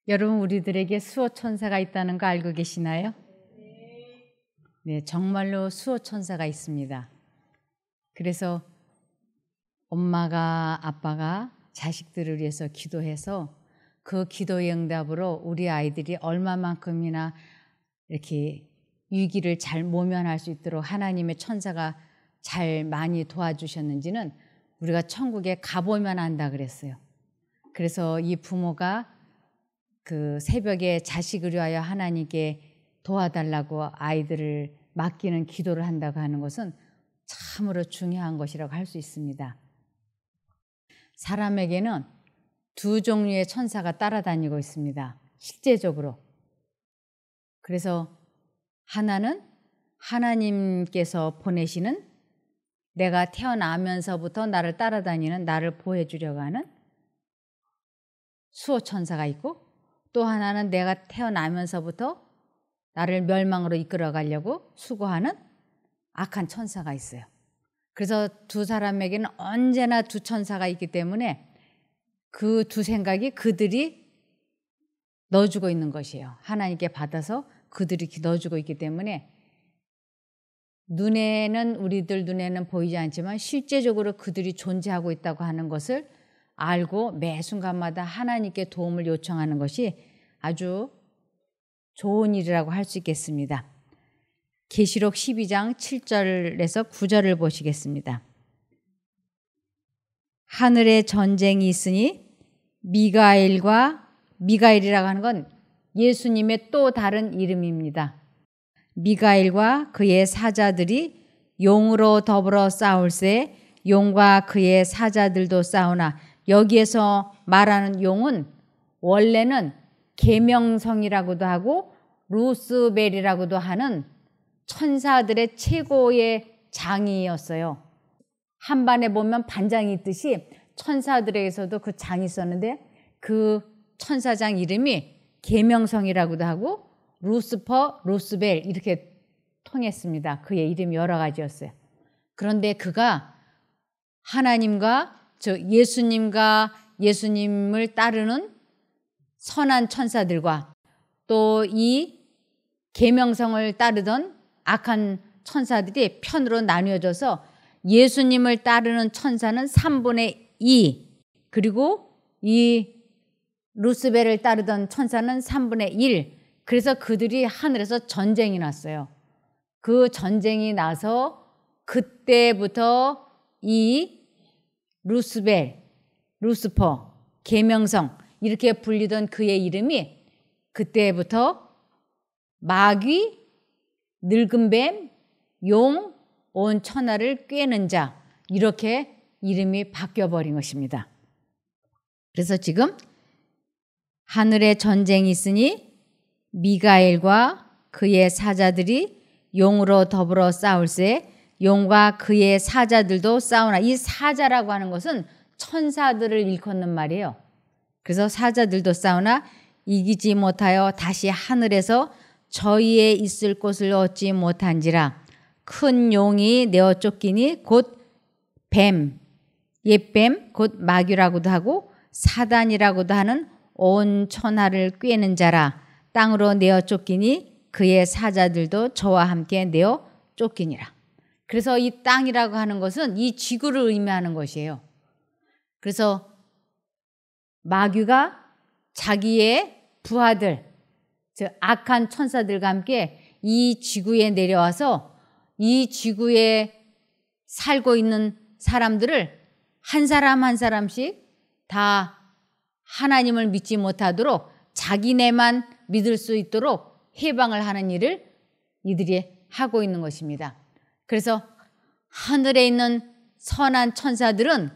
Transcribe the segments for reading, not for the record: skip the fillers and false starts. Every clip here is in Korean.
여러분, 우리들에게 수호천사가 있다는 거 알고 계시나요? 네, 정말로 수호천사가 있습니다. 그래서 엄마가 아빠가 자식들을 위해서 기도해서 그 기도의 응답으로 우리 아이들이 얼마만큼이나 이렇게 위기를 잘 모면할 수 있도록 하나님의 천사가 잘 많이 도와주셨는지는 우리가 천국에 가보면 안다 그랬어요. 그래서 이 부모가 그 새벽에 자식을 위하여 하나님께 도와달라고 아이들을 맡기는 기도를 한다고 하는 것은 참으로 중요한 것이라고 할 수 있습니다. 사람에게는 두 종류의 천사가 따라다니고 있습니다. 실제적으로. 그래서 하나는 하나님께서 보내시는, 내가 태어나면서부터 나를 따라다니는, 나를 보호해 주려고 하는 수호천사가 있고, 또 하나는 내가 태어나면서부터 나를 멸망으로 이끌어 가려고 수고하는 악한 천사가 있어요. 그래서 두 사람에게는 언제나 두 천사가 있기 때문에 그 두 생각이 그들이 넣어주고 있는 것이에요. 하나님께 받아서 그들이 넣어주고 있기 때문에 눈에는, 우리들 눈에는 보이지 않지만 실제적으로 그들이 존재하고 있다고 하는 것을 알고 매 순간마다 하나님께 도움을 요청하는 것이 아주 좋은 일이라고 할 수 있겠습니다. 계시록 12장 7절에서 9절을 보시겠습니다. 하늘에 전쟁이 있으니 미가엘이라고 하는 건 예수님의 또 다른 이름입니다. 미가엘과 그의 사자들이 용으로 더불어 싸울세 용과 그의 사자들도 싸우나, 여기에서 말하는 용은 원래는 계명성이라고도 하고 루스벨이라고도 하는 천사들의 최고의 장이었어요. 한반에 보면 반장이 있듯이 천사들에게서도 그 장이 있었는데 그 천사장 이름이 계명성이라고도 하고 루스퍼, 루스벨 이렇게 통했습니다. 그의 이름이 여러 가지였어요. 그런데 그가 하나님과 예수님과 예수님을 따르는 선한 천사들과 또 이 계명성을 따르던 악한 천사들이 편으로 나뉘어져서 예수님을 따르는 천사는 3분의 2, 그리고 이 루스벨을 따르던 천사는 3분의 1. 그래서 그들이 하늘에서 전쟁이 났어요. 그 전쟁이 나서 그때부터 이 루스벨, 루스퍼, 계명성 이렇게 불리던 그의 이름이 그때부터 마귀, 늙은 뱀, 용, 온 천하를 꿰는 자, 이렇게 이름이 바뀌어버린 것입니다. 그래서 지금 하늘에 전쟁이 있으니 미가엘과 그의 사자들이 용으로 더불어 싸울세 용과 그의 사자들도 싸우나, 이 사자라고 하는 것은 천사들을 일컫는 말이에요. 그래서 사자들도 싸우나 이기지 못하여 다시 하늘에서 저희의 있을 곳을 얻지 못한지라. 큰 용이 내어 쫓기니 곧 뱀, 옛뱀 곧 마귀라고도 하고 사단이라고도 하는 온 천하를 꿰는 자라. 땅으로 내어 쫓기니 그의 사자들도 저와 함께 내어 쫓기니라. 그래서 이 땅이라고 하는 것은 이 지구를 의미하는 것이에요. 그래서 마귀가 자기의 부하들, 즉 악한 천사들과 함께 이 지구에 내려와서 이 지구에 살고 있는 사람들을 한 사람 한 사람씩 다 하나님을 믿지 못하도록 자기네만 믿을 수 있도록 해방을 하는 일을 이들이 하고 있는 것입니다. 그래서 하늘에 있는 선한 천사들은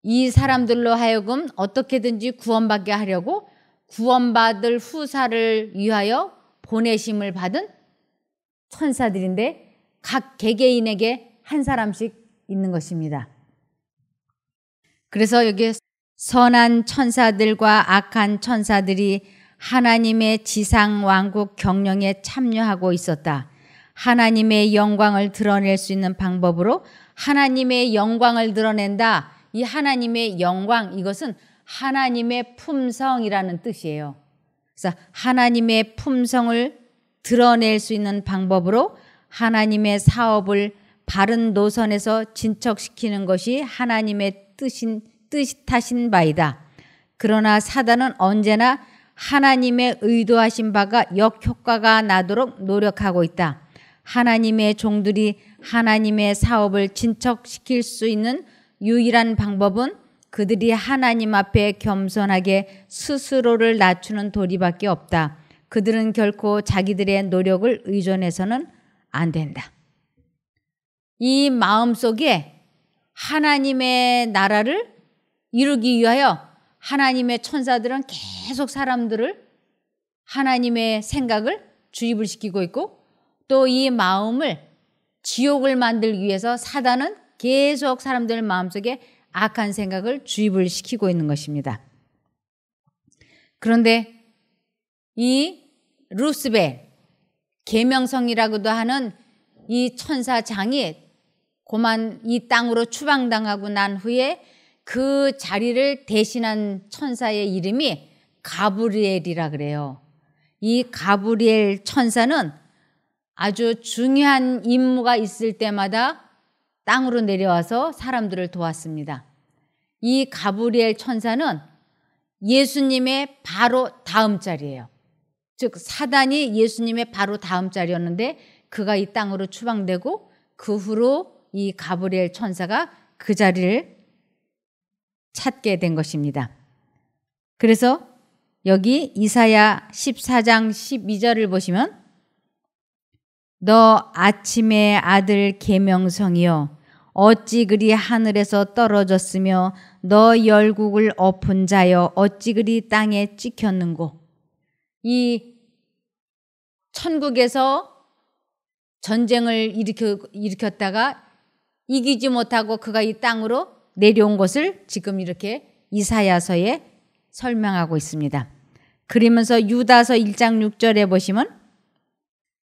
이 사람들로 하여금 어떻게든지 구원받게 하려고 구원받을 후사를 위하여 보내심을 받은 천사들인데 각 개개인에게 한 사람씩 있는 것입니다. 그래서 여기 선한 천사들과 악한 천사들이 하나님의 지상 왕국 경영에 참여하고 있었다. 하나님의 영광을 드러낼 수 있는 방법으로 하나님의 영광을 드러낸다. 이 하나님의 영광, 이것은 하나님의 품성이라는 뜻이에요. 그래서 하나님의 품성을 드러낼 수 있는 방법으로 하나님의 사업을 바른 노선에서 진척시키는 것이 하나님의 뜻하신 바이다. 그러나 사단은 언제나 하나님의 의도하신 바가 역효과가 나도록 노력하고 있다. 하나님의 종들이 하나님의 사업을 진척시킬 수 있는 유일한 방법은 그들이 하나님 앞에 겸손하게 스스로를 낮추는 도리밖에 없다. 그들은 결코 자기들의 노력을 의존해서는 안 된다. 이 마음속에 하나님의 나라를 이루기 위하여 하나님의 천사들은 계속 사람들을 하나님의 생각을 주입을 시키고 있고, 또 이 마음을 지옥을 만들기 위해서 사단은 계속 사람들 마음속에 악한 생각을 주입을 시키고 있는 것입니다. 그런데 이 루스벨, 계명성이라고도 하는 이 천사장이 고만 이 땅으로 추방당하고 난 후에 그 자리를 대신한 천사의 이름이 가브리엘이라 그래요. 이 가브리엘 천사는 아주 중요한 임무가 있을 때마다 땅으로 내려와서 사람들을 도왔습니다. 이 가브리엘 천사는 예수님의 바로 다음 자리예요. 즉 사단이 예수님의 바로 다음 자리였는데 그가 이 땅으로 추방되고 그 후로 이 가브리엘 천사가 그 자리를 찾게 된 것입니다. 그래서 여기 이사야 14장 12절을 보시면 너 아침의 아들 계명성이여 어찌 그리 하늘에서 떨어졌으며 너 열국을 엎은 자여 어찌 그리 땅에 찍혔는고. 이 천국에서 전쟁을 일으켰다가 이기지 못하고 그가 이 땅으로 내려온 것을 지금 이렇게 이사야서에 설명하고 있습니다. 그러면서 유다서 1장 6절에 보시면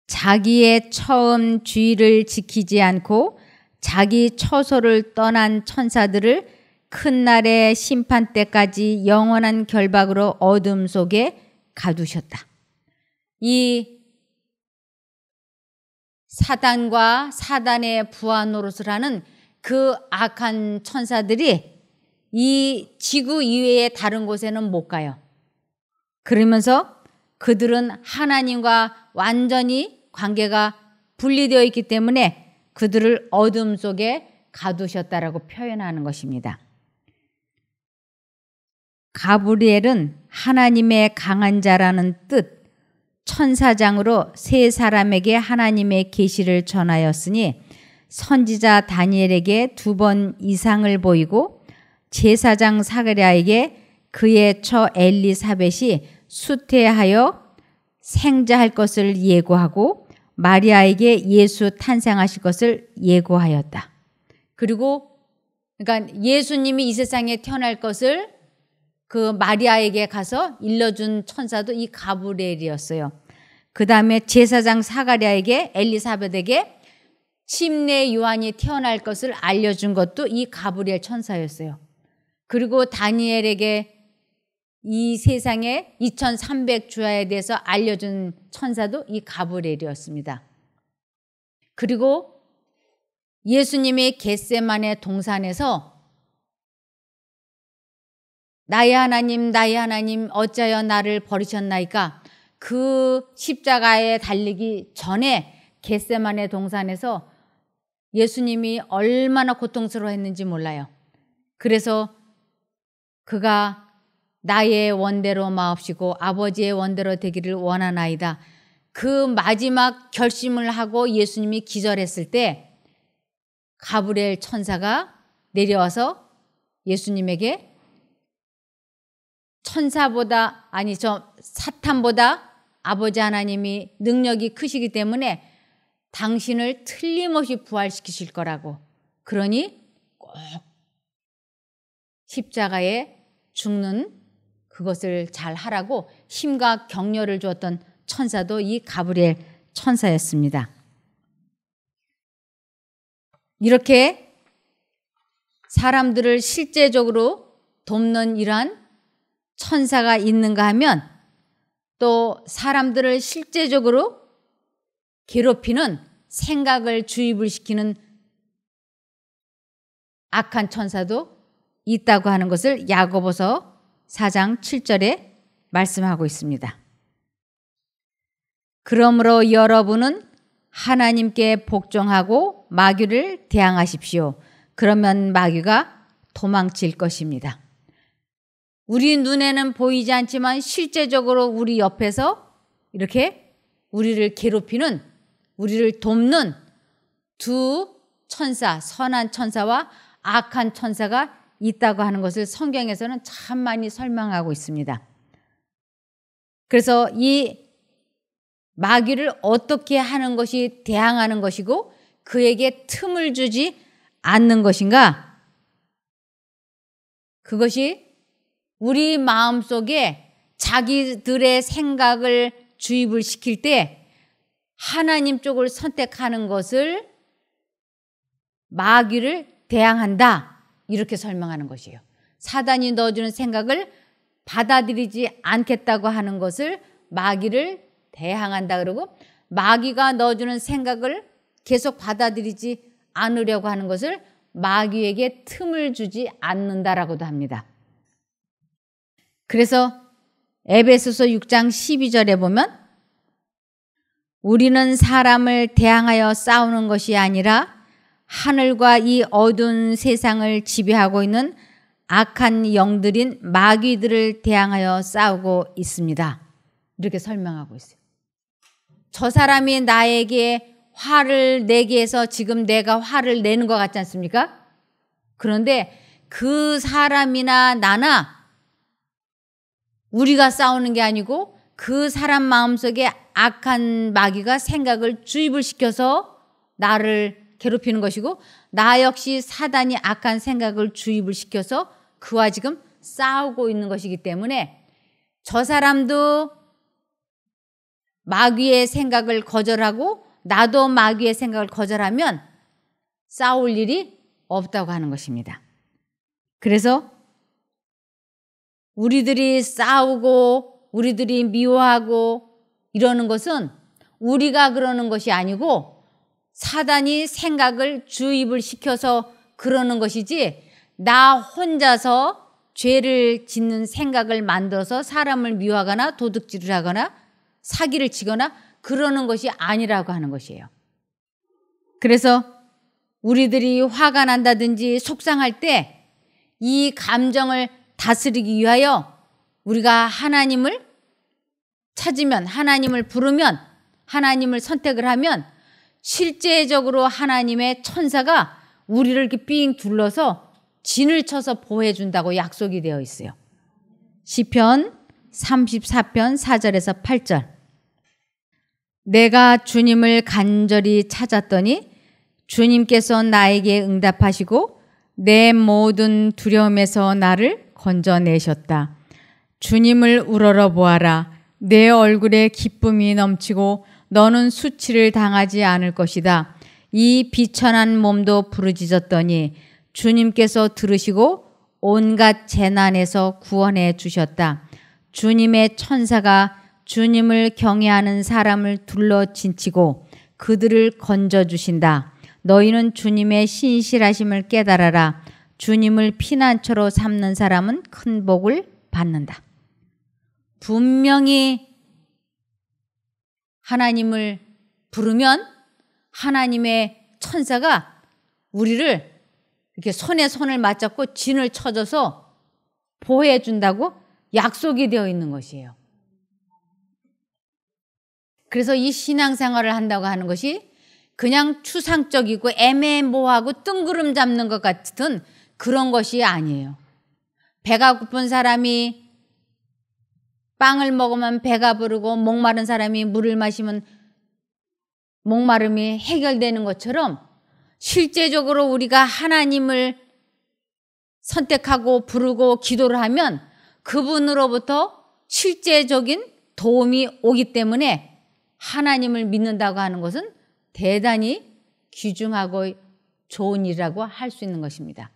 자기의 처음 주의를 지키지 않고 자기 처소를 떠난 천사들을 큰 날의 심판 때까지 영원한 결박으로 어둠 속에 가두셨다. 이 사단과 사단의 부하 노릇을 하는 그 악한 천사들이 이 지구 이외의 다른 곳에는 못 가요. 그러면서 그들은 하나님과 완전히 관계가 분리되어 있기 때문에 그들을 어둠 속에 가두셨다라고 표현하는 것입니다. 가브리엘은 하나님의 강한 자라는 뜻, 천사장으로 세 사람에게 하나님의 계시를 전하였으니 선지자 다니엘에게 2번 이상을 보이고 제사장 사가랴에게 그의 처 엘리사벳이 수태하여 생자할 것을 예고하고 마리아에게 예수 탄생하실 것을 예고하였다. 그리고 그러니까 예수님이 이 세상에 태어날 것을 그 마리아에게 가서 일러준 천사도 이 가브리엘이었어요. 그 다음에 제사장 사가랴에게 엘리사벳에게 침례 요한이 태어날 것을 알려준 것도 이 가브리엘 천사였어요. 그리고 다니엘에게 이 세상에 2300주야에 대해서 알려준 천사도 이 가브리엘이었습니다. 그리고 예수님이 겟세마네 동산에서 나의 하나님 나의 하나님 어찌하여 나를 버리셨나이까, 그 십자가에 달리기 전에 겟세마네 동산에서 예수님이 얼마나 고통스러워했는지 몰라요. 그래서 그가 나의 원대로 마옵시고 아버지의 원대로 되기를 원하나이다. 그 마지막 결심을 하고 예수님이 기절했을 때 가브리엘 천사가 내려와서 예수님에게 천사보다 사탄보다 아버지 하나님이 능력이 크시기 때문에 당신을 틀림없이 부활시키실 거라고, 그러니 꼭 십자가에 죽는 그것을 잘 하라고 힘과 격려를 주었던 천사도 이 가브리엘 천사였습니다. 이렇게 사람들을 실제적으로 돕는 이러한 천사가 있는가 하면 또 사람들을 실제적으로 괴롭히는 생각을 주입을 시키는 악한 천사도 있다고 하는 것을 야고보서 4장 7절에 말씀하고 있습니다. 그러므로 여러분은 하나님께 복종하고 마귀를 대항하십시오. 그러면 마귀가 도망칠 것입니다. 우리 눈에는 보이지 않지만 실제적으로 우리 옆에서 이렇게 우리를 괴롭히는, 우리를 돕는 두 천사, 선한 천사와 악한 천사가 있다고 하는 것을 성경에서는 참 많이 설명하고 있습니다. 그래서 이 마귀를 어떻게 하는 것이 대항하는 것이고 그에게 틈을 주지 않는 것인가? 그것이 우리 마음속에 자기들의 생각을 주입을 시킬 때 하나님 쪽을 선택하는 것을 마귀를 대항한다, 이렇게 설명하는 것이에요. 사단이 넣어주는 생각을 받아들이지 않겠다고 하는 것을 마귀를 대항한다 그러고, 마귀가 넣어주는 생각을 계속 받아들이지 않으려고 하는 것을 마귀에게 틈을 주지 않는다라고도 합니다. 그래서 에베소서 6장 12절에 보면 우리는 사람을 대항하여 싸우는 것이 아니라 하늘과 이 어두운 세상을 지배하고 있는 악한 영들인 마귀들을 대항하여 싸우고 있습니다. 이렇게 설명하고 있어요. 저 사람이 나에게 화를 내게 해서 지금 내가 화를 내는 것 같지 않습니까? 그런데 그 사람이나 나나 우리가 싸우는 게 아니고 그 사람 마음속에 악한 마귀가 생각을 주입을 시켜서 나를 괴롭히는 것이고, 나 역시 사단이 악한 생각을 주입을 시켜서 그와 지금 싸우고 있는 것이기 때문에 저 사람도 마귀의 생각을 거절하고 나도 마귀의 생각을 거절하면 싸울 일이 없다고 하는 것입니다. 그래서 우리들이 싸우고 우리들이 미워하고 이러는 것은 우리가 그러는 것이 아니고 사단이 생각을 주입을 시켜서 그러는 것이지, 나 혼자서 죄를 짓는 생각을 만들어서 사람을 미워하거나 도둑질을 하거나 사기를 치거나 그러는 것이 아니라고 하는 것이에요. 그래서 우리들이 화가 난다든지 속상할 때 이 감정을 다스리기 위하여 우리가 하나님을 찾으면, 하나님을 부르면, 하나님을 선택을 하면 실제적으로 하나님의 천사가 우리를 이렇게 삥 둘러서 진을 쳐서 보호해 준다고 약속이 되어 있어요. 시편 34편 4절에서 8절. 내가 주님을 간절히 찾았더니 주님께서 나에게 응답하시고 내 모든 두려움에서 나를 건져내셨다. 주님을 우러러 보아라. 내 얼굴에 기쁨이 넘치고 너는 수치를 당하지 않을 것이다. 이 비천한 몸도 부르짖었더니 주님께서 들으시고 온갖 재난에서 구원해 주셨다. 주님의 천사가 주님을 경외하는 사람을 둘러 진치고 그들을 건져주신다. 너희는 주님의 신실하심을 깨달아라. 주님을 피난처로 삼는 사람은 큰 복을 받는다. 분명히 하나님을 부르면 하나님의 천사가 우리를 이렇게 손에 손을 맞잡고 진을 쳐줘서 보호해 준다고 약속이 되어 있는 것이에요. 그래서 이 신앙생활을 한다고 하는 것이 그냥 추상적이고 애매모호하고 뜬구름 잡는 것 같은 그런 것이 아니에요. 배가 고픈 사람이 빵을 먹으면 배가 부르고 목마른 사람이 물을 마시면 목마름이 해결되는 것처럼 실제적으로 우리가 하나님을 선택하고 부르고 기도를 하면 그분으로부터 실제적인 도움이 오기 때문에 하나님을 믿는다고 하는 것은 대단히 귀중하고 좋은 일이라고 할 수 있는 것입니다.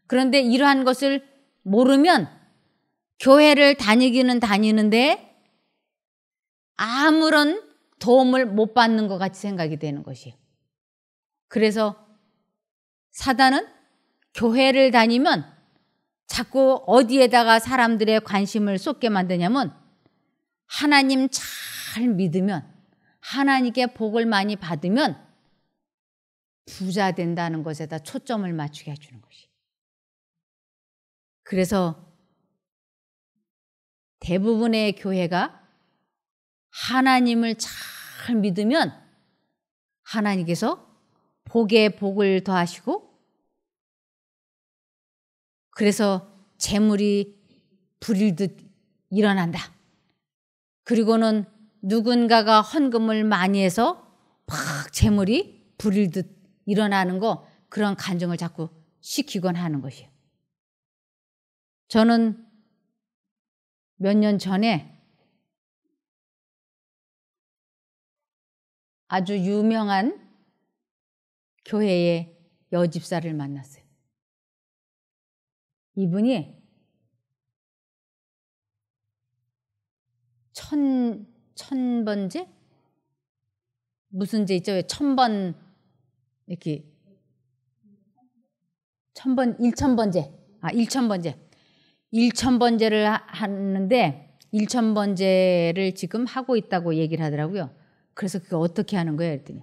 그런데 이러한 것을 모르면 교회를 다니기는 다니는데 아무런 도움을 못 받는 것 같이 생각이 되는 것이에요. 그래서 사단은 교회를 다니면 자꾸 어디에다가 사람들의 관심을 쏟게 만드냐면 하나님 잘 믿으면, 하나님께 복을 많이 받으면 부자 된다는 것에다 초점을 맞추게 해주는 것이. 그래서 대부분의 교회가 하나님을 잘 믿으면 하나님께서 복에 복을 더하시고, 그래서 재물이 불일듯 일어난다. 그리고는 누군가가 헌금을 많이 해서 막 재물이 불일듯 일어나는 거, 그런 간증을 자꾸 시키곤 하는 것이에요. 저는 몇 년 전에 아주 유명한 교회의 여집사를 만났어요. 이분이 천번제? 무슨 제 있죠? 1000번 이렇게 1000번제. 1000번제를 하는데 1000번제를 지금 하고 있다고 얘기를 하더라고요. 그래서 그거 어떻게 하는 거예요? 그랬더니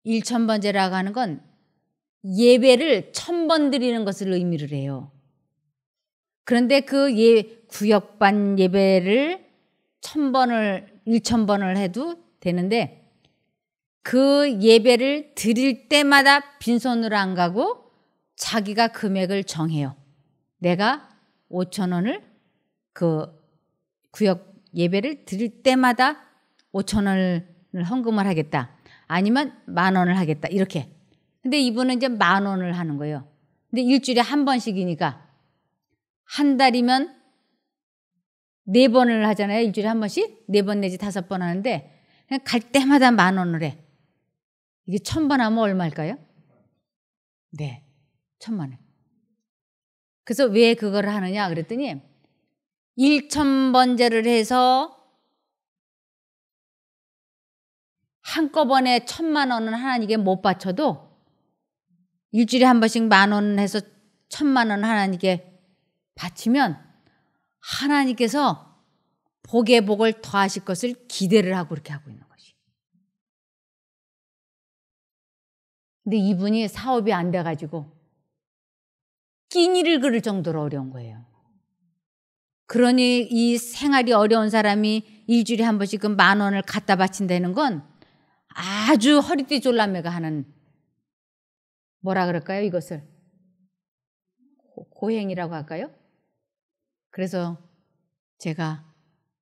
1000번제라고 하는 건 예배를 1000번 드리는 것을 의미를 해요. 그런데 그 구역반 예배를 1000번을 해도 되는데, 그 예배를 드릴 때마다 빈손으로 안 가고 자기가 금액을 정해요. 내가 5,000원을 그 구역 예배를 드릴 때마다 5,000원을 헌금을 하겠다. 아니면 10,000원을 하겠다. 이렇게. 근데 이분은 이제 10,000원을 하는 거예요. 근데 일주일에 한 번씩이니까 한 달이면 4번을 하잖아요. 일주일에 한 번씩 4번 내지 5번 하는데 그냥 갈 때마다 10,000원을 해. 이게 1000번 하면 얼마일까요? 네, 1000만 원. 그래서 왜 그걸 하느냐 그랬더니 1000번제를 해서 한꺼번에 1000만 원은 하나님께 못 바쳐도 일주일에 한 번씩 10,000원 해서 1000만 원 하나님께 바치면 하나님께서 복에 복을 더하실 것을 기대를 하고 그렇게 하고 있는 것이. 근데 이분이 사업이 안 돼가지고 끼니를 그릴 정도로 어려운 거예요. 그러니 이 생활이 어려운 사람이 일주일에 한 번씩 그 10,000원을 갖다 바친다는 건 아주 허리띠 졸라매가 하는, 뭐라 그럴까요? 이것을 고행이라고 할까요? 그래서 제가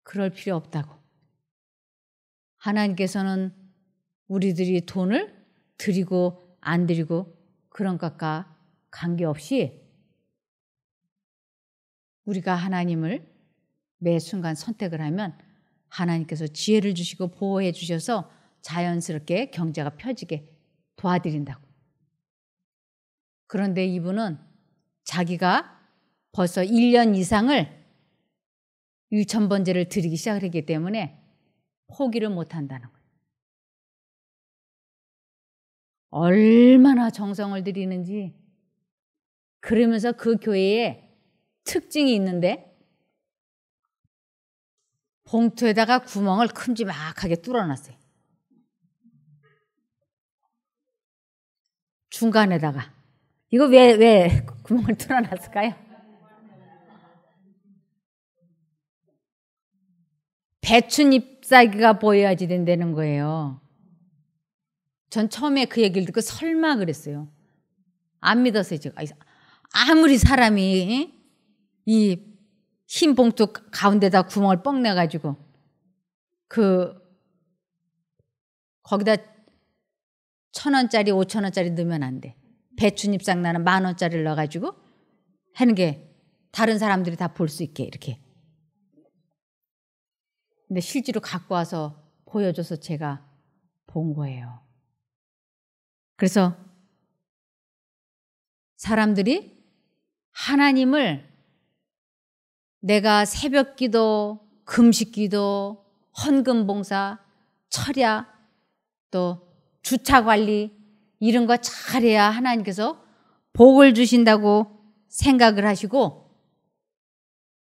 그럴 필요 없다고. 하나님께서는 우리들이 돈을 드리고 안 드리고 그런 것과 관계없이 우리가 하나님을 매 순간 선택을 하면 하나님께서 지혜를 주시고 보호해 주셔서 자연스럽게 경제가 펴지게 도와드린다고. 그런데 이분은 자기가 벌써 1년 이상을 1000번제를 드리기 시작을 했기 때문에 포기를 못한다는 거예요. 얼마나 정성을 들이는지. 그러면서 그 교회에 특징이 있는데 봉투에다가 구멍을 큼지막하게 뚫어놨어요. 중간에다가. 이거 왜 구멍을 뚫어놨을까요? 배춧 잎사귀가 보여야지 된다는 거예요. 전 처음에 그 얘기를 듣고 설마 그랬어요. 안 믿었어요. 제가. 아무리 사람이 이 흰 봉투 가운데다 구멍을 뻥 내가지고 거기다 1,000원짜리 5,000원짜리 넣으면 안 돼. 배춧잎상 나는 10,000원짜리를 넣어가지고 하는 게 다른 사람들이 다 볼 수 있게 이렇게. 근데 실제로 갖고 와서 보여줘서 제가 본 거예요. 그래서 사람들이 하나님을 내가 새벽기도, 금식기도, 헌금봉사, 철야, 또 주차관리 이런 거 잘해야 하나님께서 복을 주신다고 생각을 하시고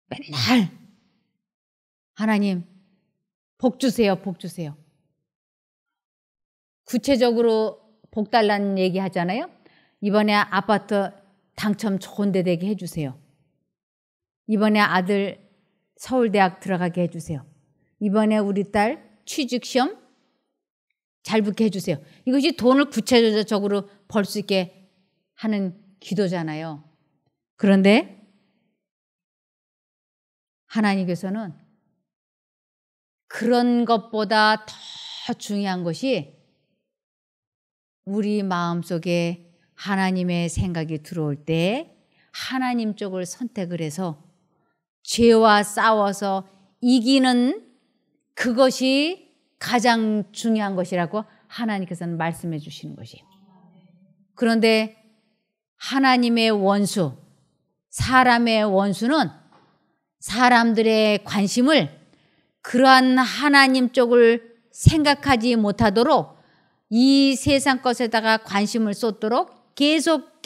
맨날 하나님 복 주세요, 복 주세요. 구체적으로 복 달라는 얘기 하잖아요. 이번에 아파트 당첨 좋은 데 되게 해주세요. 이번에 아들 서울대학 들어가게 해주세요. 이번에 우리 딸 취직시험 잘 붙게 해주세요. 이것이 돈을 구체적으로 벌 수 있게 하는 기도잖아요. 그런데 하나님께서는 그런 것보다 더 중요한 것이 우리 마음속에 하나님의 생각이 들어올 때 하나님 쪽을 선택을 해서 죄와 싸워서 이기는 그것이 가장 중요한 것이라고 하나님께서는 말씀해 주시는 것이에요. 그런데 하나님의 원수, 사람의 원수는 사람들의 관심을 그러한 하나님 쪽을 생각하지 못하도록 이 세상 것에다가 관심을 쏟도록 계속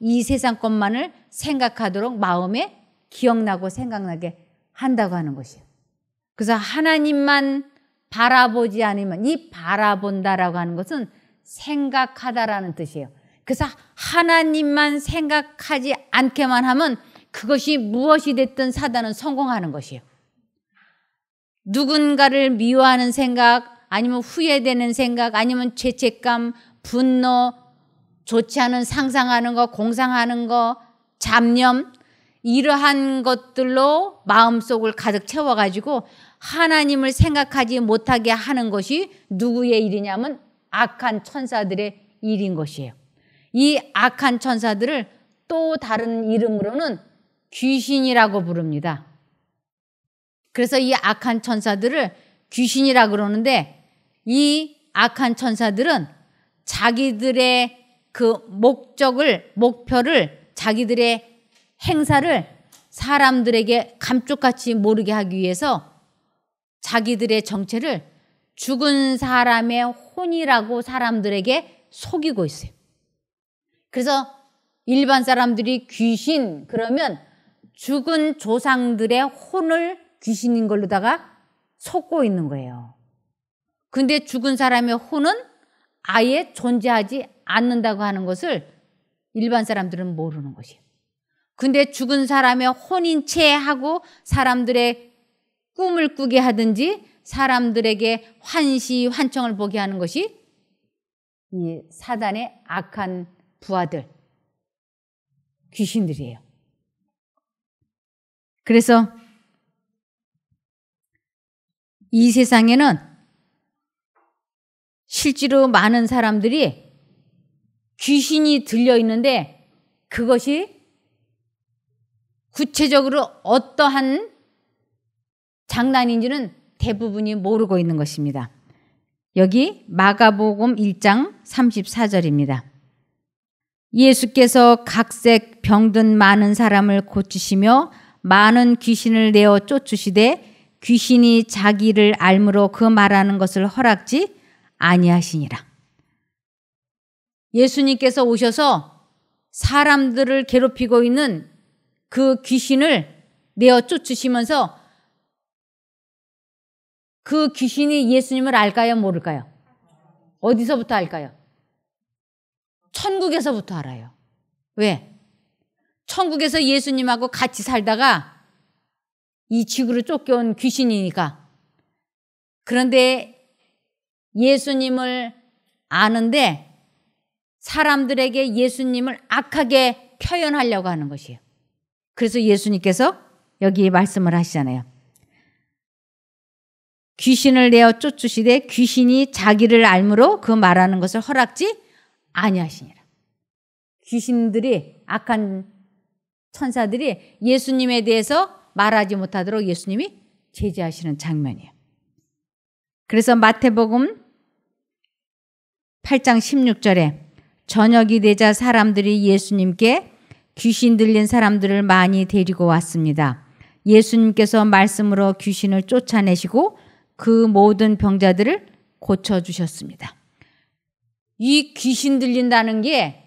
이 세상 것만을 생각하도록 마음에 기억나고 생각나게 한다고 하는 것이에요. 그래서 하나님만 바라보지 않으면, 이 바라본다라고 하는 것은 생각하다라는 뜻이에요. 그래서 하나님만 생각하지 않게만 하면 그것이 무엇이 됐든 사단은 성공하는 것이에요. 누군가를 미워하는 생각, 아니면 후회되는 생각, 아니면 죄책감, 분노, 좋지 않은 상상하는 거, 공상하는 거, 잡념, 이러한 것들로 마음속을 가득 채워가지고 하나님을 생각하지 못하게 하는 것이 누구의 일이냐면 악한 천사들의 일인 것이에요. 이 악한 천사들을 또 다른 이름으로는 귀신이라고 부릅니다. 그래서 이 악한 천사들을 귀신이라고 그러는데, 이 악한 천사들은 자기들의 그 목표를, 자기들의 행사를 사람들에게 감쪽같이 모르게 하기 위해서 자기들의 정체를 죽은 사람의 혼이라고 사람들에게 속이고 있어요. 그래서 일반 사람들이 귀신 그러면 죽은 조상들의 혼을 귀신인 걸로다가 속고 있는 거예요. 근데 죽은 사람의 혼은 아예 존재하지 않는다고 하는 것을 일반 사람들은 모르는 것이에요. 근데 죽은 사람의 혼인 채 하고 사람들의 꿈을 꾸게 하든지 사람들에게 환시, 환청을 보게 하는 것이 이 사단의 악한 부하들, 귀신들이에요. 그래서 이 세상에는 실제로 많은 사람들이 귀신이 들려 있는데 그것이 구체적으로 어떠한 장난인지는 대부분이 모르고 있는 것입니다. 여기 마가복음 1장 34절입니다. 예수께서 각색 병든 많은 사람을 고치시며 많은 귀신을 내어 쫓으시되 귀신이 자기를 알므로 그 말하는 것을 허락지 아니하시니라. 예수님께서 오셔서 사람들을 괴롭히고 있는 그 귀신을 내어 쫓으시면서 그 귀신이 예수님을 알까요? 모를까요? 어디서부터 알까요? 천국에서부터 알아요. 왜? 천국에서 예수님하고 같이 살다가 이 지구로 쫓겨온 귀신이니까. 그런데 예수님을 아는데 사람들에게 예수님을 악하게 표현하려고 하는 것이에요. 그래서 예수님께서 여기 말씀을 하시잖아요. 귀신을 내어 쫓으시되 귀신이 자기를 알므로 그 말하는 것을 허락지 아니하시니라. 귀신들이, 악한 천사들이 예수님에 대해서 말하지 못하도록 예수님이 제지하시는 장면이에요. 그래서 마태복음 8장 16절에 저녁이 되자 사람들이 예수님께 귀신 들린 사람들을 많이 데리고 왔습니다. 예수님께서 말씀으로 귀신을 쫓아내시고 그 모든 병자들을 고쳐주셨습니다. 이 귀신 들린다는 게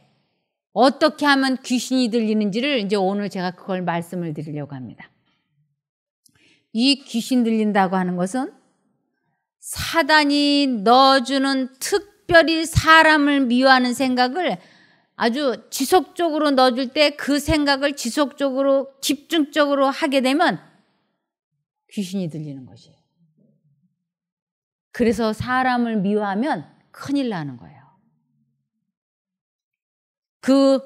어떻게 하면 귀신이 들리는지를 이제 오늘 제가 그걸 말씀을 드리려고 합니다. 이 귀신 들린다고 하는 것은 사단이 넣어주는 특별히 사람을 미워하는 생각을 아주 지속적으로 넣어줄 때 그 생각을 지속적으로 집중적으로 하게 되면 귀신이 들리는 것이에요. 그래서 사람을 미워하면 큰일 나는 거예요. 그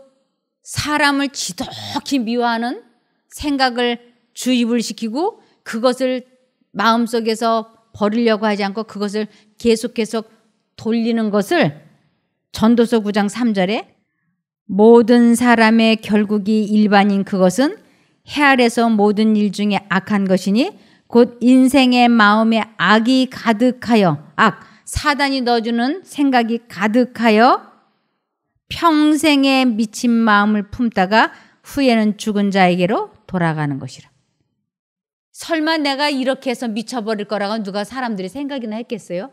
사람을 지독히 미워하는 생각을 주입을 시키고 그것을 마음속에서 버리려고 하지 않고 그것을 계속 돌리는 것을 전도서 9장 3절에 모든 사람의 결국이 일반인 그것은 해 아래서 모든 일 중에 악한 것이니 곧 인생의 마음에 악이 가득하여 사단이 넣어주는 생각이 가득하여 평생에 미친 마음을 품다가 후에는 죽은 자에게로 돌아가는 것이라. 설마 내가 이렇게 해서 미쳐버릴 거라고 누가 사람들이 생각이나 했겠어요?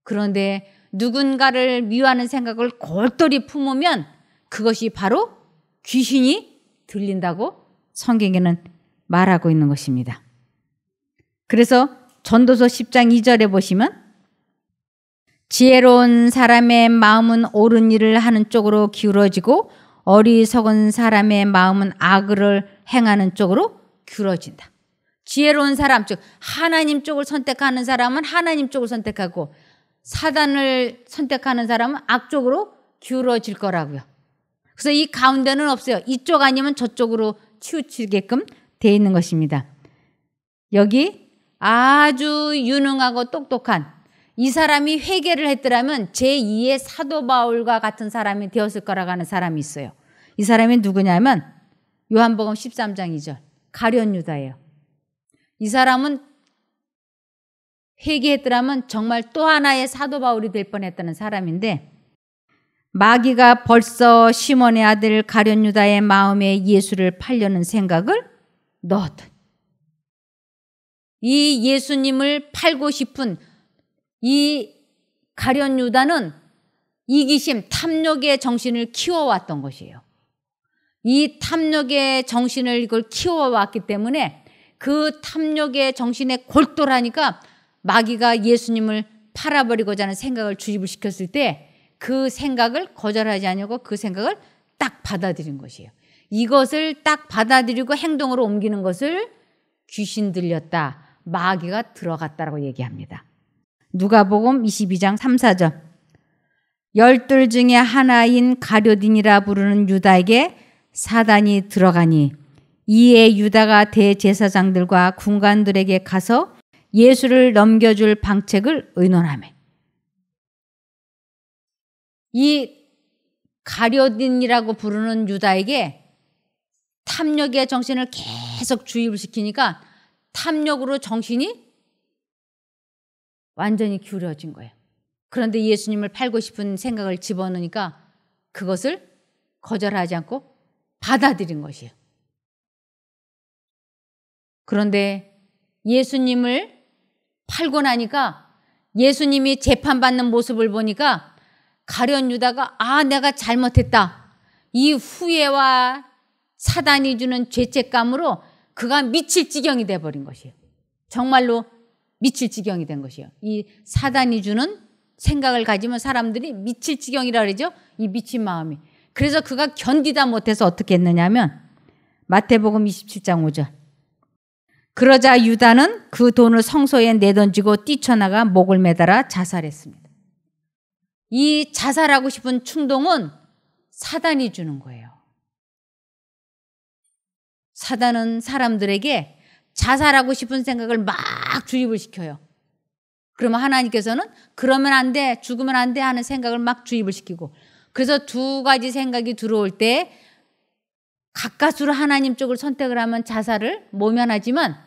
그런데 누군가를 미워하는 생각을 골똘히 품으면 그것이 바로 귀신이 들린다고 성경에는 말하고 있는 것입니다. 그래서 전도서 10장 2절에 보시면 지혜로운 사람의 마음은 옳은 일을 하는 쪽으로 기울어지고 어리석은 사람의 마음은 악을 행하는 쪽으로 기울어진다. 지혜로운 사람, 즉 하나님 쪽을 선택하는 사람은 하나님 쪽을 선택하고 사단을 선택하는 사람은 악 쪽으로 기울어질 거라고요. 그래서 이 가운데는 없어요. 이쪽 아니면 저쪽으로 치우치게끔 되어 있는 것입니다. 여기 아주 유능하고 똑똑한 이 사람이 회개를 했더라면 제2의 사도 바울과 같은 사람이 되었을 거라고 하는 사람이 있어요. 이 사람이 누구냐면 요한복음 13장 2절 가룟 유다예요. 이 사람은 회개했더라면 정말 또 하나의 사도 바울이 될 뻔했다는 사람인데 마귀가 벌써 시몬의 아들 가룟 유다의 마음에 예수를 팔려는 생각을 넣었던 이 예수님을 팔고 싶은 이 가룟 유다는 이기심, 탐욕의 정신을 키워왔던 것이에요. 이 탐욕의 정신을 이걸 키워왔기 때문에 그 탐욕의 정신에 골똘하니까 마귀가 예수님을 팔아버리고자 하는 생각을 주입을 시켰을 때 그 생각을 거절하지 않냐고 그 생각을 딱 받아들인 것이에요. 이것을 딱 받아들이고 행동으로 옮기는 것을 귀신 들렸다, 마귀가 들어갔다라고 얘기합니다. 누가복음 22장 3, 4절 열둘 중에 하나인 가룟인이라 부르는 유다에게 사단이 들어가니 이에 유다가 대제사장들과 군관들에게 가서 예수를 넘겨줄 방책을 의논하매 이 가룟인이라고 부르는 유다에게 탐욕의 정신을 계속 주입을 시키니까 탐욕으로 정신이 완전히 기울어진 거예요. 그런데 예수님을 팔고 싶은 생각을 집어넣으니까 그것을 거절하지 않고 받아들인 것이에요. 그런데 예수님을 팔고 나니까 예수님이 재판받는 모습을 보니까 가룟 유다가 내가 잘못했다. 이 후회와 사단이 주는 죄책감으로 그가 미칠 지경이 돼버린 것이에요. 정말로 미칠 지경이 된 것이에요. 이 사단이 주는 생각을 가지면 사람들이 미칠 지경이라 그러죠. 이 미친 마음이. 그래서 그가 견디다 못해서 어떻게 했느냐면 마태복음 27장 5절 그러자 유다는 그 돈을 성소에 내던지고 뛰쳐나가 목을 매달아 자살했습니다. 이 자살하고 싶은 충동은 사단이 주는 거예요. 사단은 사람들에게 자살하고 싶은 생각을 막 주입을 시켜요. 그러면 하나님께서는 그러면 안 돼, 죽으면 안 돼 하는 생각을 막 주입을 시키고 그래서 두 가지 생각이 들어올 때 가까스로 하나님 쪽을 선택을 하면 자살을 모면하지만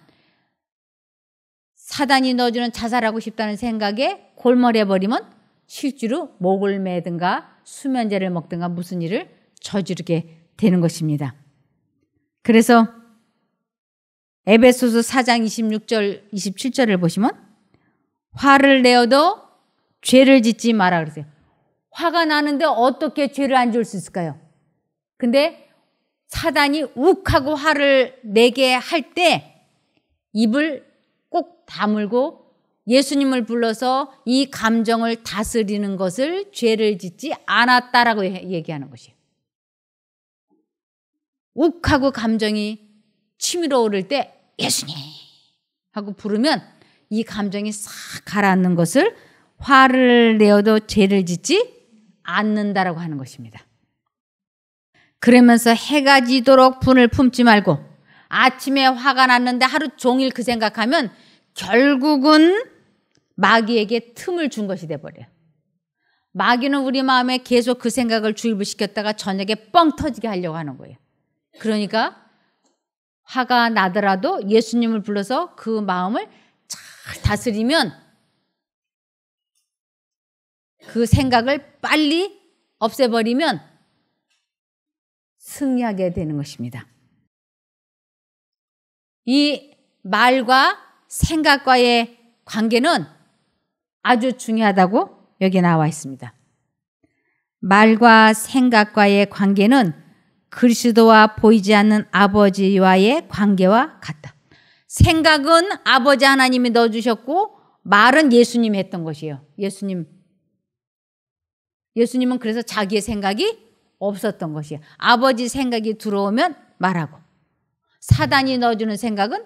사단이 넣어주는 자살하고 싶다는 생각에 골몰해버리면 실제로 목을 매든가 수면제를 먹든가 무슨 일을 저지르게 되는 것입니다. 그래서 에베소서 4장 26절 27절을 보시면 화를 내어도 죄를 짓지 마라 그러세요. 화가 나는데 어떻게 죄를 안 지을 수 있을까요? 근데 사단이 욱하고 화를 내게 할 때 입을 꼭 다물고 예수님을 불러서 이 감정을 다스리는 것을 죄를 짓지 않았다라고 얘기하는 것이에요. 욱하고 감정이 치밀어 오를 때 예수님 하고 부르면 이 감정이 싹 가라앉는 것을 화를 내어도 죄를 짓지 않는다라고 하는 것입니다. 그러면서 해가 지도록 분을 품지 말고 아침에 화가 났는데 하루 종일 그 생각하면 결국은 마귀에게 틈을 준 것이 돼버려요. 마귀는 우리 마음에 계속 그 생각을 주입을 시켰다가 저녁에 뻥 터지게 하려고 하는 거예요. 그러니까 화가 나더라도 예수님을 불러서 그 마음을 잘 다스리면 그 생각을 빨리 없애버리면 승리하게 되는 것입니다. 이 말과 생각과의 관계는 아주 중요하다고 여기 나와 있습니다. 말과 생각과의 관계는 그리스도와 보이지 않는 아버지와의 관계와 같다. 생각은 아버지 하나님이 넣어주셨고 말은 예수님이 했던 것이에요. 예수님은 그래서 자기의 생각이 없었던 것이에요. 아버지 생각이 들어오면 말하고 사단이 넣어주는 생각은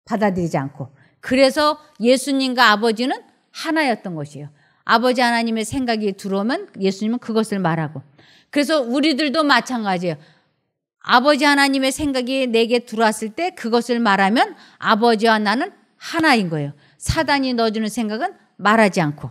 받아들이지 않고 그래서 예수님과 아버지는 하나였던 것이에요. 아버지 하나님의 생각이 들어오면 예수님은 그것을 말하고 그래서 우리들도 마찬가지예요. 아버지 하나님의 생각이 내게 들어왔을 때 그것을 말하면 아버지와 나는 하나인 거예요. 사단이 넣어주는 생각은 말하지 않고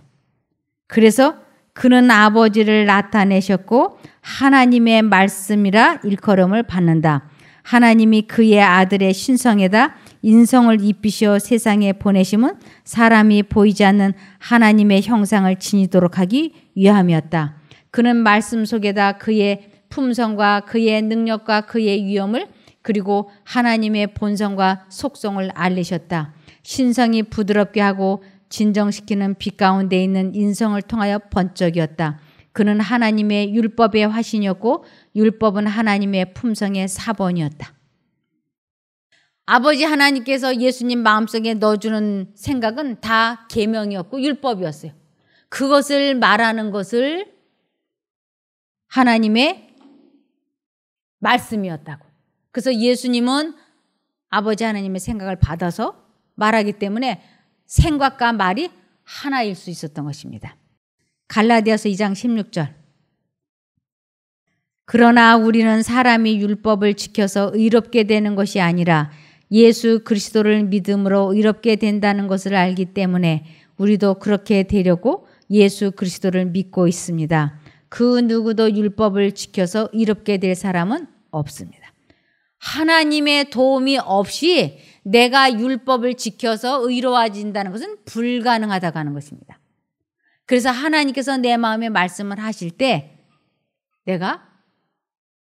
그래서 그는 아버지를 나타내셨고 하나님의 말씀이라 일컬음을 받는다. 하나님이 그의 아들의 신성에다 인성을 입히시어 세상에 보내심은 사람이 보이지 않는 하나님의 형상을 지니도록 하기 위함이었다. 그는 말씀 속에다 그의 품성과 그의 능력과 그의 위엄을 그리고 하나님의 본성과 속성을 알리셨다. 신성이 부드럽게 하고 진정시키는 빛 가운데 있는 인성을 통하여 번쩍이었다. 그는 하나님의 율법의 화신이었고 율법은 하나님의 품성의 사본이었다. 아버지 하나님께서 예수님 마음속에 넣어주는 생각은 다 계명이었고 율법이었어요. 그것을 말하는 것을 하나님의 말씀이었다고. 그래서 예수님은 아버지 하나님의 생각을 받아서 말하기 때문에 생각과 말이 하나일 수 있었던 것입니다. 갈라디아서 2장 16절. 그러나 우리는 사람이 율법을 지켜서 의롭게 되는 것이 아니라 예수 그리스도를 믿음으로 의롭게 된다는 것을 알기 때문에 우리도 그렇게 되려고 예수 그리스도를 믿고 있습니다. 그 누구도 율법을 지켜서 의롭게 될 사람은 없습니다. 하나님의 도움이 없이 내가 율법을 지켜서 의로워진다는 것은 불가능하다고 하는 것입니다. 그래서 하나님께서 내 마음에 말씀을 하실 때 내가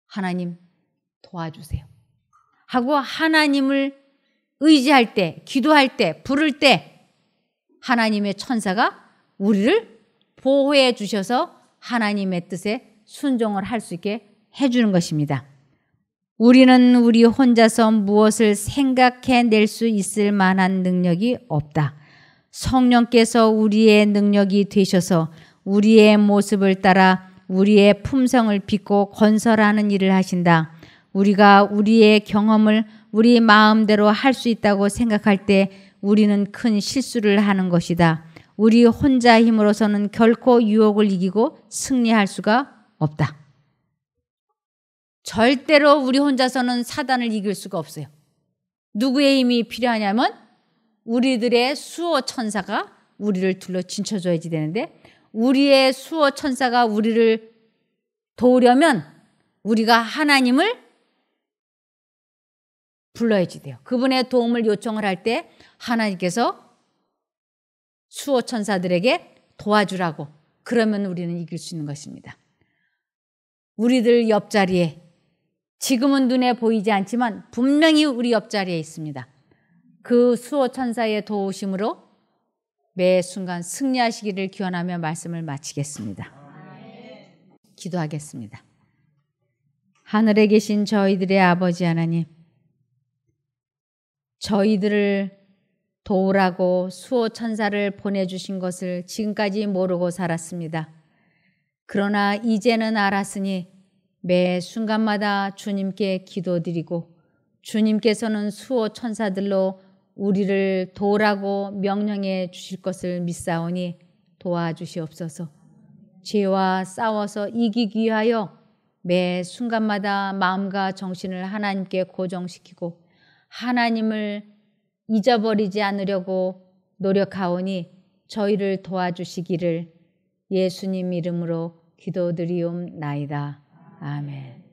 하나님 도와주세요 하고 하나님을 의지할 때, 기도할 때, 부를 때 하나님의 천사가 우리를 보호해 주셔서 하나님의 뜻에 순종을 할 수 있게 해주는 것입니다. 우리는 우리 혼자서 무엇을 생각해낼 수 있을 만한 능력이 없다. 성령께서 우리의 능력이 되셔서 우리의 모습을 따라 우리의 품성을 빚고 건설하는 일을 하신다. 우리가 우리의 경험을 우리 마음대로 할 수 있다고 생각할 때 우리는 큰 실수를 하는 것이다. 우리 혼자 힘으로서는 결코 유혹을 이기고 승리할 수가 없다. 절대로 우리 혼자서는 사단을 이길 수가 없어요. 누구의 힘이 필요하냐면 우리들의 수호 천사가 우리를 둘러 진쳐줘야지 되는데 우리의 수호 천사가 우리를 도우려면 우리가 하나님을 불러야지 돼요. 그분의 도움을 요청을 할 때 하나님께서 수호 천사들에게 도와주라고 그러면 우리는 이길 수 있는 것입니다. 우리들 옆자리에 지금은 눈에 보이지 않지만 분명히 우리 옆자리에 있습니다. 그 수호 천사의 도우심으로 매 순간 승리하시기를 기원하며 말씀을 마치겠습니다. 기도하겠습니다. 하늘에 계신 저희들의 아버지 하나님, 저희들을 도우라고 수호 천사를 보내주신 것을 지금까지 모르고 살았습니다. 그러나 이제는 알았으니 매 순간마다 주님께 기도드리고 주님께서는 수호 천사들로 우리를 도우라고 명령해 주실 것을 믿사오니 도와주시옵소서. 죄와 싸워서 이기기 위하여 매 순간마다 마음과 정신을 하나님께 고정시키고 하나님을 잊어버리지 않으려고 노력하오니 저희를 도와주시기를 예수님 이름으로 기도드리옵나이다. 아멘.